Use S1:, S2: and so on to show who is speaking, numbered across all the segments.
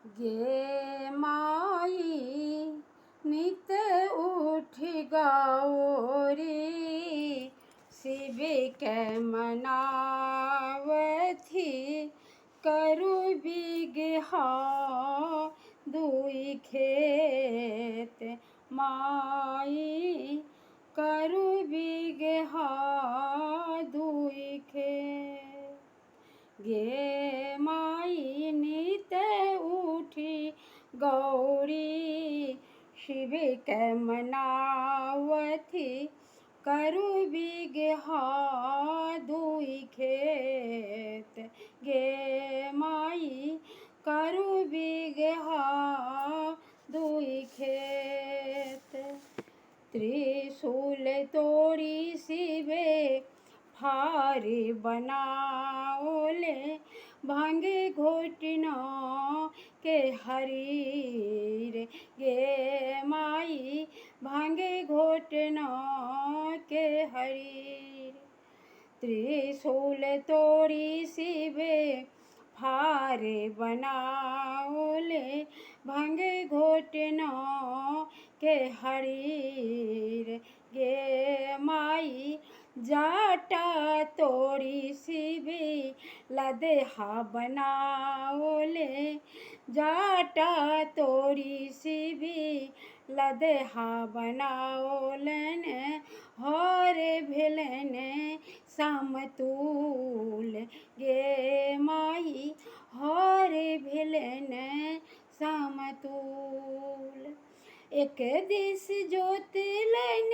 S1: गे माई नित उठ गौरी शिव के मनावथी करु बिगहा दुई खेत माई करु बिगहा दुई खेत। गे माई नित उठी गौरी शिव के मनावथी करु बिगहा दुई खेत। गे माई करु बिगहा दुई खेत। त्रिशूल तोड़ी शिवे फारी बनाओले भांगे घोटनों के हरीर। गे माई भांगे घोटनों के हरीर। त्रिशूल तोड़ी शिवे फारे बनाओले भांगे घोटनों के हरीर। गे माई जाटा तोड़ी शिवी लदेहा बनाओले जाटा तोड़ी शिवी लदेहा बनाओलन हर भेलन समतूल। गे माई हर भेलन समतूल। एक दिस जोतलन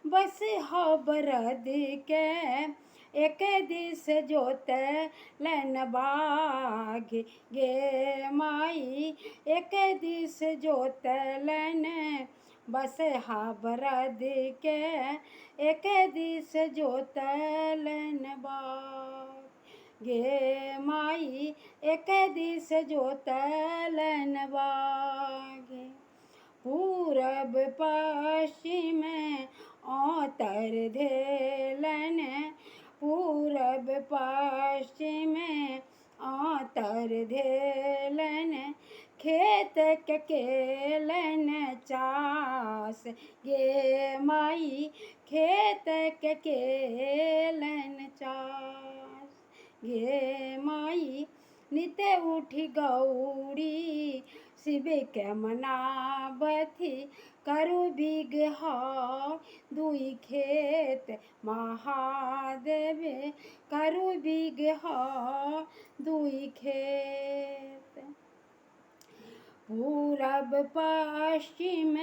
S1: बस हबरद के एक दिस जोतलन बाग। गे माई एक दिस जोतलन बस हबरद के एक दिस जोतलन बाग। गे माई एक दिस जोतलन बाग। पूरब पश्चिम औतर धेलन पूरब पश्चिम औतर धेलन खेत के केलन चास। गे माई खेत के केलन चास। गे माई नित उठी गौरी शिव के मनावथी करु बिगहा दुई खेत महादेव करु बिगहा दुई खेत। पूरब पश्चिम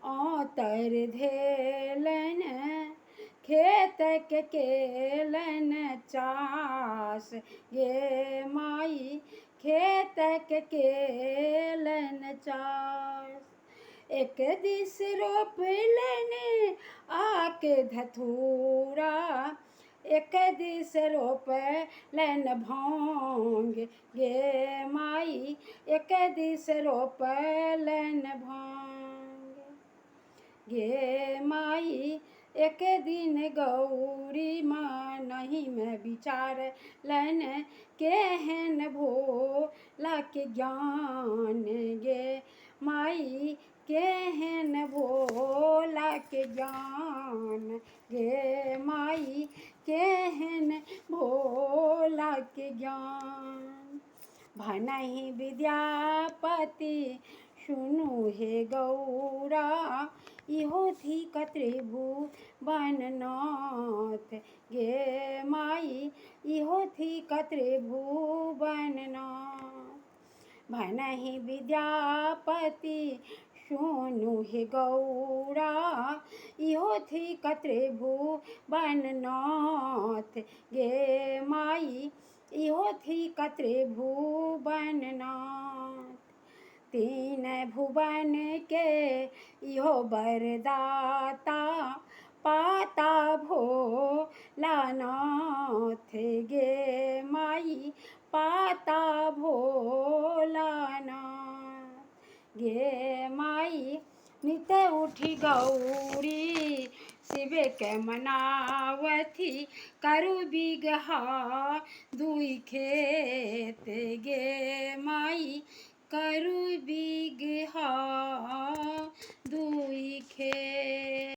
S1: औतर धेलन खेत के केलन चास। गे माई खेत के केलन चास। एक दिस रोपलन आके धतूरा एक दिस रोपलन भांग। गे माई एक दिस रोपलन भांग। गे माई एक दिन गौरी मनहि में विचारलन केहन भोला के ज्ञान। गे माई केहन भोला के ज्ञान। गे माई केहन भोला के ज्ञान। भनहि विद्यापति सुनु हे गौरा इहो थी त्रिभुवननाथ। गे माई इहो थी त्रिभुवननाथ। भनहि विद्यापति सुनु हे गौरा इहो थी त्रिभुवननाथ। गे माई इहो थी त्रिभुवननाथ। तीन भुवन के इहो बरदाता पाता भोलानाथ। गे माई पाता भोलानाथ। गे माई नित उठी गौरी शिव के मनावथी करु बिगहा दुई खेत। गे माई